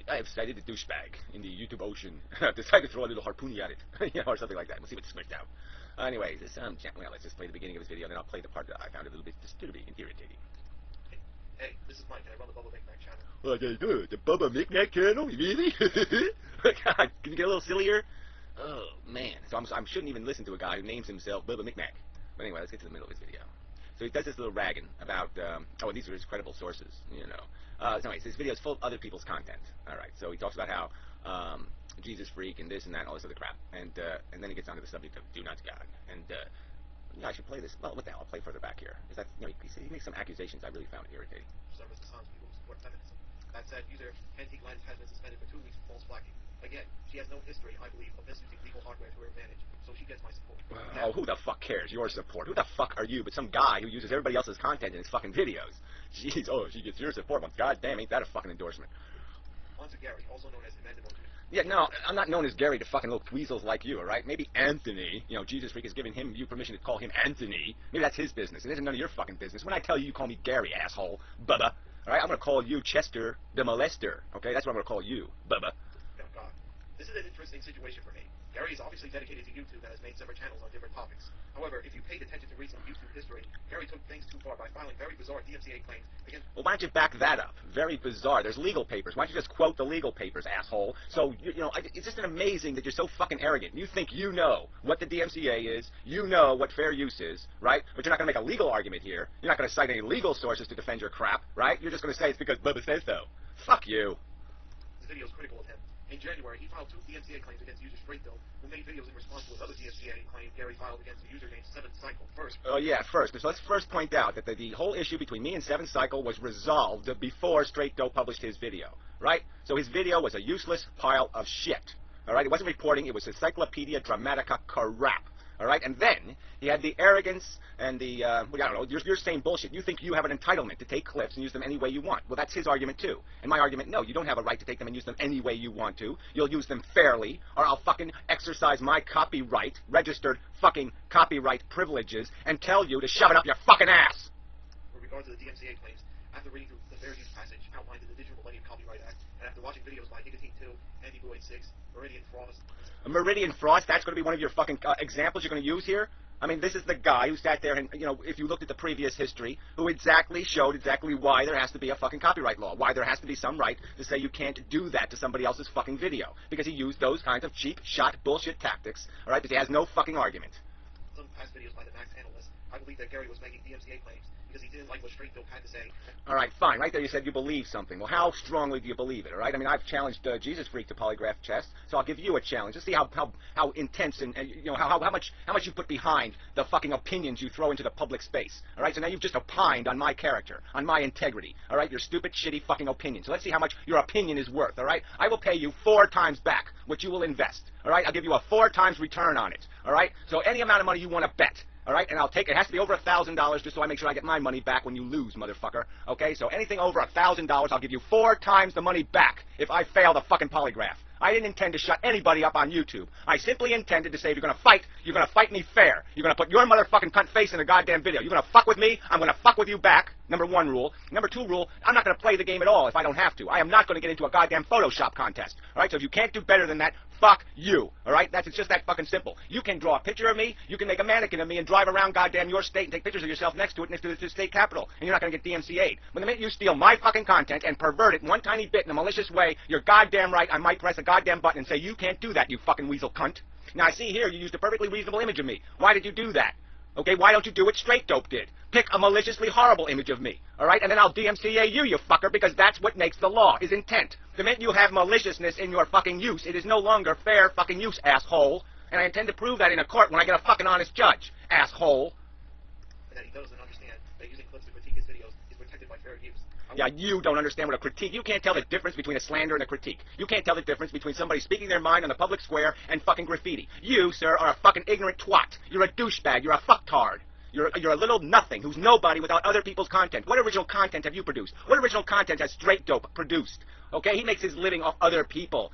I have sighted a douchebag in the YouTube ocean. I've decided to throw a little harpoony at it, or something like that. We'll see what squirts out. Anyways, well, let's just play the beginning of his video, and then I'll play the part that I found a little bit disturbing and irritating. Hey, this is Mike, and I run the bubbamickmac channel. Okay, good. The bubbamickmac channel? Really? God, can you get a little sillier? Oh, man. So I shouldn't even listen to a guy who names himself bubbamickmac. But anyway, let's get to the middle of his video. So he does this little ragging about, these are his credible sources, So anyways, this video is full of other people's content. All right, so he talks about how Jesus freak and this and that and all this other crap. And then he gets onto the subject of do not God. And, I should play this. Well, what the hell? I'll play further back here. Because that's, he makes some accusations I really found irritating. Service to some people who support feminism. That said, user Antique Lens has been suspended for 2 weeks for false flagging. Again, she has no history, I believe, of misusing legal hardware to her advantage, so she gets my support. Oh, who the fuck cares? Your support. Who the fuck are you but some guy who uses everybody else's content in his fucking videos? Jeez, she gets your support. Well, goddamn, ain't that a fucking endorsement? On to Gary, also known as Amanda Montgomery. Yeah, no, I'm not known as Gary to fucking little weasels like you, alright? Maybe Anthony, Jesus freak is giving you permission to call him Anthony. Maybe that's his business. It isn't none of your fucking business. When I tell you, you call me Gary, asshole. Bubba. Alright, I'm gonna call you Chester the Molester. Okay, that's what I'm gonna call you. Bubba. Oh, God. This is an interesting situation for me. Gary is obviously dedicated to YouTube and has made several channels on different topics. However, if you paid attention to recent YouTube history, Gary took things too far by filing very bizarre DMCA claims against... Well, why don't you back that up? Very bizarre. There's legal papers. Why don't you just quote the legal papers, asshole? So, it's just amazing that you're so fucking arrogant. You think you know what the DMCA is, you know what fair use is, right? But you're not going to make a legal argument here. You're not going to cite any legal sources to defend your crap, right? You're just going to say it's because Bubba says so. Fuck you. This video is critical of him. In January, he filed 2 DMCA claims against user Straightbill, who made videos in response to another DMCA claim Gary filed against the user named 7th Cycle. First. Oh, yeah, first. So let's first point out that the whole issue between me and 7th Cycle was resolved before Straight Dope published his video, right? So his video was a useless pile of shit, all right? It wasn't reporting. It was Encyclopedia Dramatica crap. All right, and then he had the arrogance and the, I don't know, you're saying bullshit. You think you have an entitlement to take clips and use them any way you want. Well, that's his argument, too. And my argument, no, you don't have a right to take them and use them any way you want to. You'll use them fairly, or I'll fucking exercise my copyright, registered fucking copyright privileges, and tell you to shove it up your fucking ass. With regard to the DMCA claims, after reading through the fair use passage outlined in the Digital Millennium Copyright Act, and after watching videos by Nicotine 2, Andy Blue 86, Meridian Frost... Meridian Frost, that's going to be one of your fucking examples you're going to use here? I mean, this is the guy who sat there and, if you looked at the previous history, who showed exactly why there has to be a fucking copyright law, why there has to be some right to say you can't do that to somebody else's fucking video, because he used those kinds of cheap shot bullshit tactics, all right, because he has no fucking argument. Some past videos by the Max analyst, I believe that Gary was making DMCA claims because he didn't like what Straight Dope had to say. All right, fine. Right there you said you believe something. Well, how strongly do you believe it, all right? I mean, I've challenged Jesus Freak to polygraph tests, so I'll give you a challenge. Let's see how intense and how much you put behind the fucking opinions you throw into the public space, all right? So now you've just opined on my character, on my integrity, all right? Your stupid, shitty fucking opinion. So let's see how much your opinion is worth, all right? I will pay you 4 times back what you will invest, all right? I'll give you a 4 times return on it, all right? So any amount of money you want to bet, all right, and I'll take it. Has to be over $1,000 just so I make sure I get my money back when you lose, motherfucker. Okay, so anything over $1,000, I'll give you 4 times the money back if I fail the fucking polygraph. I didn't intend to shut anybody up on YouTube. I simply intended to say, if you're gonna fight me fair. You're gonna put your motherfucking cunt face in a goddamn video. You're gonna fuck with me, I'm gonna fuck with you back. Number 1 rule. Number 2 rule, I'm not gonna play the game at all if I don't have to. I am not gonna get into a goddamn Photoshop contest. Alright, so if you can't do better than that, fuck you. Alright, it's just that fucking simple. You can draw a picture of me, you can make a mannequin of me and drive around goddamn your state and take pictures of yourself next to it next to the state capitol, and you're not gonna get DMCA'd. But the minute you steal my fucking content and pervert it one tiny bit in a malicious way, you're goddamn right, I might press a goddamn button and say, you can't do that, you fucking weasel cunt. Now, I see here you used a perfectly reasonable image of me. Why did you do that? Okay, why don't you do what Straight Dope did? Pick a maliciously horrible image of me, all right? And then I'll DMCA you fucker, because that's what makes the law, is intent. The minute you have maliciousness in your fucking use, it is no longer fair fucking use, asshole. And I intend to prove that in a court when I get a fucking honest judge, asshole. And that he doesn't understand that using clips to critique his videos is protected by fair use. Yeah, you don't understand what a critique... You can't tell the difference between a slander and a critique. You can't tell the difference between somebody speaking their mind on the public square and fucking graffiti. You, sir, are a fucking ignorant twat. You're a douchebag. You're a fucktard. You're a little nothing who's nobody without other people's content. What original content have you produced? What original content has Straight Dope produced? Okay, he makes his living off other people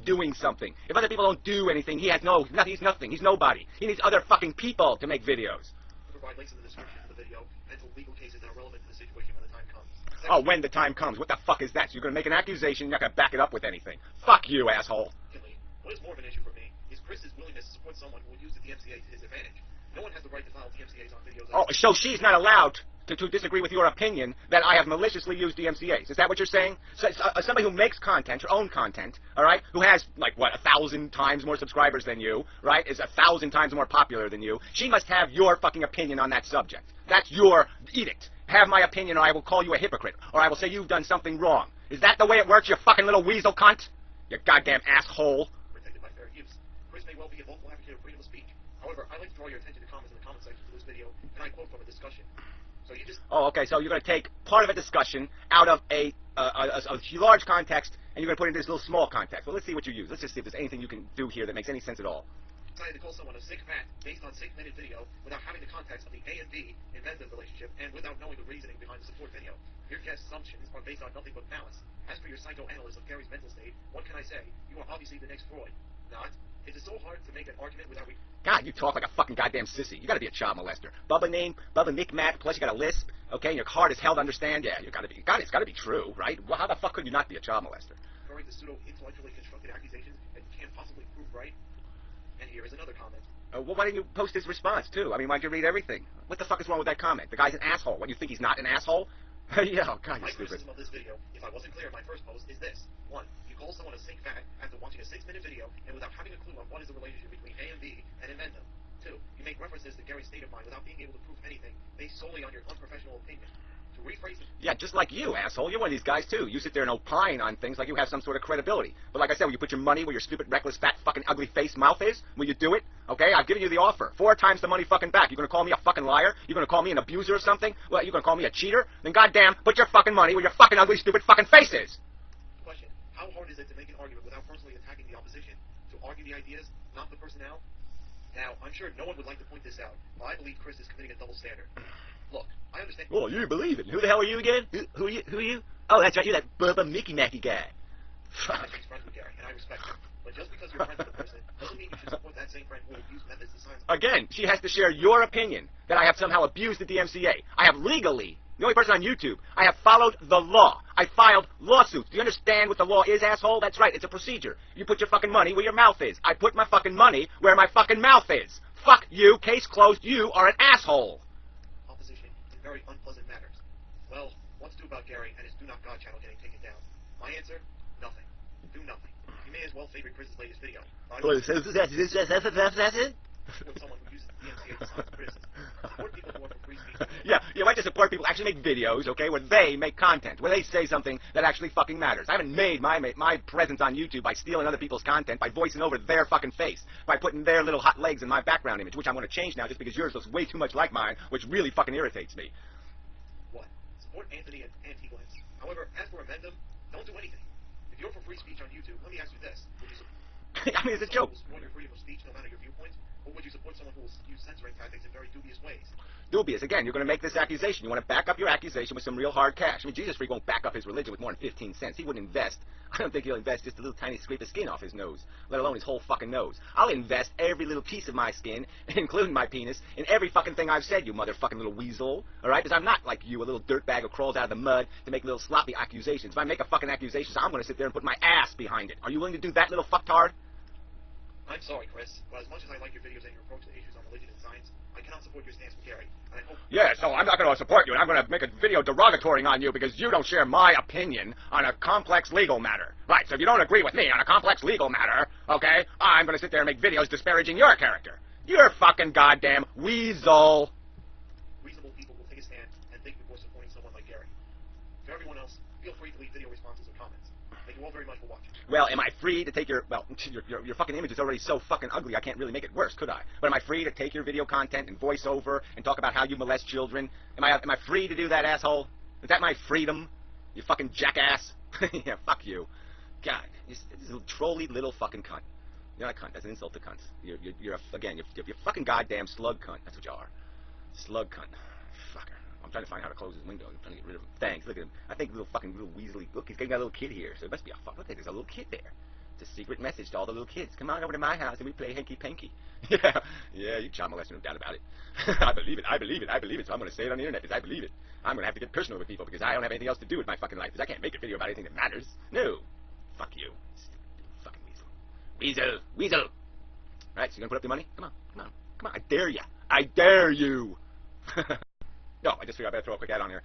doing something. If other people don't do anything, he's nothing. He's nobody. He needs other fucking people to make videos. I'll provide links in the description to the video and to legal cases that are relevant to the situation when the time comes. Oh, when the time comes. What the fuck is that? So you're going to make an accusation, you're not going to back it up with anything. Fuck you, asshole. Secondly, what is more of an issue for me is Chris's willingness to support someone who will use the DMCA to his advantage. No one has the right to file DMCAs on videos. Oh, so she's not allowed to disagree with your opinion that I have maliciously used DMCAs. Is that what you're saying? So, somebody who makes content, her own content, all right, who has, like, what, 1,000 times more subscribers than you, right, is 1,000 times more popular than you, she must have your fucking opinion on that subject. That's your edict. Have my opinion or I will call you a hypocrite, or I will say you've done something wrong. Is that the way it works, you fucking little weasel cunt? You goddamn asshole. Protected by fair use. Chris may well be a vocal advocate of freedom of speech. However, I'd like to draw your attention to comments in the comment section to this video, and I quote from a discussion. So you just... Oh, okay, so you're going to take part of a discussion out of a large context, and you're going to put it into this little small context. Well, let's see what you use. Let's just see if there's anything you can do here that makes any sense at all. Decided to call someone a sick fat based on 6-minute video without having the context of the A and B inventive relationship and without knowing the reasoning behind the support video. Your guess assumptions are based on nothing but malice. As for your psychoanalyst of Gary's mental state, what can I say? You are obviously the next Freud. Not? Is it so hard to make an argument without... God, you talk like a fucking goddamn sissy. You gotta be a child molester. Bubbamickmac, plus you got a lisp, okay, and your heart is hell to understand. Yeah, you gotta be. God, it's gotta be true, right? Well, how the fuck could you not be a child molester? Referring to pseudo-intellectually constructed accusations that you can't possibly prove right. And here is another comment. Well, why didn't you post his response, too? I mean, why'd you read everything? What the fuck is wrong with that comment? The guy's an asshole. What, you think he's not an asshole? Yeah, oh, God, you're My stupid. criticism of this video, if I wasn't clear in my first post, is this. 1. You call someone a sick fat after watching a 6-minute video and without having a clue on what is the relationship between A and B and invent them. 2. You make references to Gary's state of mind without being able to prove anything, based solely on your unprofessional opinion. To rephrase it... Yeah, just like you, asshole. You're one of these guys, too. You sit there and opine on things like you have some sort of credibility. But like I said, will you put your money where your stupid, reckless, fat, fucking, ugly face mouth is? Will you do it? Okay, I've given you the offer. 4 times the money fucking back. You're gonna call me a fucking liar? You're gonna call me an abuser or something? What, you're gonna call me a cheater? Then goddamn, put your fucking money where your fucking ugly, stupid fucking face is! Question. How hard is it to make an argument without personally attacking the opposition? To argue the ideas, not the personnel? Now, I'm sure no one would like to point this out, but I believe Chris is committing a double standard. Look, I understand... Oh, you believe it. Who the hell are you again? Who are you? Oh, that's right, you're that Bubbamickmac guy. I'm friends with Gary, and I respect him. But just because you're friends with a person doesn't mean you should support that same friend who will use methods to silence... Again, she has to share your opinion that I have somehow abused the DMCA. I have legally, the only person on YouTube, I have followed the law. I filed lawsuits. Do you understand what the law is, asshole? That's right, it's a procedure. You put your fucking money where your mouth is. I put my fucking money where my fucking mouth is. Fuck you, case closed, you are an asshole. Opposition in very unpleasant matters. Well, what to do about Gary and his Do Not God channel getting taken down? My answer? Nothing. Do nothing. You may as well favorite Chris's latest video. Support someone who uses the DMCA to silence criticism. Support people who are for free speech. Yeah, you like to support people who actually make videos, okay, where they make content, where they say something that actually fucking matters. I haven't made my presence on YouTube by stealing other people's content, by voicing over their fucking face, by putting their little hot legs in my background image, which I'm going to change now just because yours looks way too much like mine, which really fucking irritates me. What? Support Anthony and Anti-Glance. However, as for amend them, don't do anything. If you're for free speech on YouTube, let me ask you this. Would you support I mean, it's a joke. Support your freedom of speech no matter your viewpoint? Or would you support someone who will use censoring tactics in very dubious ways? Dubious. Again, you're going to make this accusation. You want to back up your accusation with some real hard cash. I mean, Jesus Freak won't back up his religion with more than 15 cents. He wouldn't invest. I don't think he'll invest just a little tiny scrape of skin off his nose, let alone his whole fucking nose. I'll invest every little piece of my skin, including my penis, in every fucking thing I've said, you motherfucking little weasel. All right? Because I'm not like you, a little dirtbag who crawls out of the mud to make little sloppy accusations. If I make a fucking accusation, I'm going to sit there and put my ass behind it. Are you willing to do that, little fucktard? I'm sorry, Chris, but as much as I like your videos and your approach to issues on religion and science, I cannot support your stance with Gary, and I hope... Yeah, so I'm not going to support you, and I'm going to make a video derogatory on you because you don't share my opinion on a complex legal matter. Right, so if you don't agree with me on a complex legal matter, okay, I'm going to sit there and make videos disparaging your character. You're fucking goddamn weasel. Reasonable people will take a stand and think before supporting someone like Gary. For everyone else, feel free to leave video responses or comments. Thank you all very much for watching. Well, am I free to take your... Well, your fucking image is already so fucking ugly, I can't really make it worse, could I? But am I free to take your video content and voice over and talk about how you molest children? Am I free to do that, asshole? Is that my freedom? You fucking jackass? Yeah, fuck you. God, you're a trolly little fucking cunt. You're not a cunt. That's an insult to cunts. You're a fucking goddamn slug cunt. That's what you are. Slug cunt. Fucker. I'm trying to find how to close his window. I'm trying to get rid of him. Thanks. Look at him. I think little weaselly. Look, he's got a little kid here. So it must be a fuck. Look, there's a little kid there. It's a secret message to all the little kids. Come on over to my house and we play hanky-panky. Yeah, you child molester, no doubt about it. I believe it, I believe it, I believe it, so I'm going to say it on the internet because I believe it. I'm going to have to get personal with people because I don't have anything else to do with my fucking life because I can't make a video about anything that matters. No. Fuck you. Stupid fucking weasel. Weasel. Alright, so you going to put up your money? Come on, come on, come on. I dare you. I dare you. No, I just figured I better throw a quick ad on here.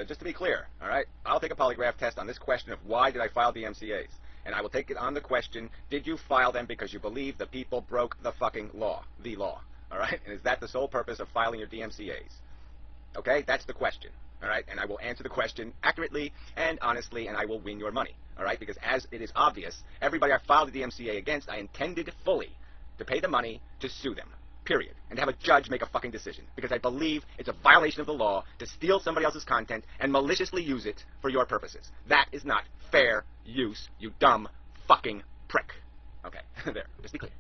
Just to be clear, all right, I'll take a polygraph test on this question of why did I file DMCAs. And I will take it on the question, did you file them because you believe the people broke the fucking law, all right? And is that the sole purpose of filing your DMCAs? Okay, that's the question, all right? And I will answer the question accurately and honestly, and I will win your money, all right? Because as it is obvious, everybody I filed the DMCA against, I intended fully to pay the money to sue them. Period. And to have a judge make a fucking decision. Because I believe it's a violation of the law to steal somebody else's content and maliciously use it for your purposes. That is not fair use, you dumb fucking prick. Okay, there. Just be clear.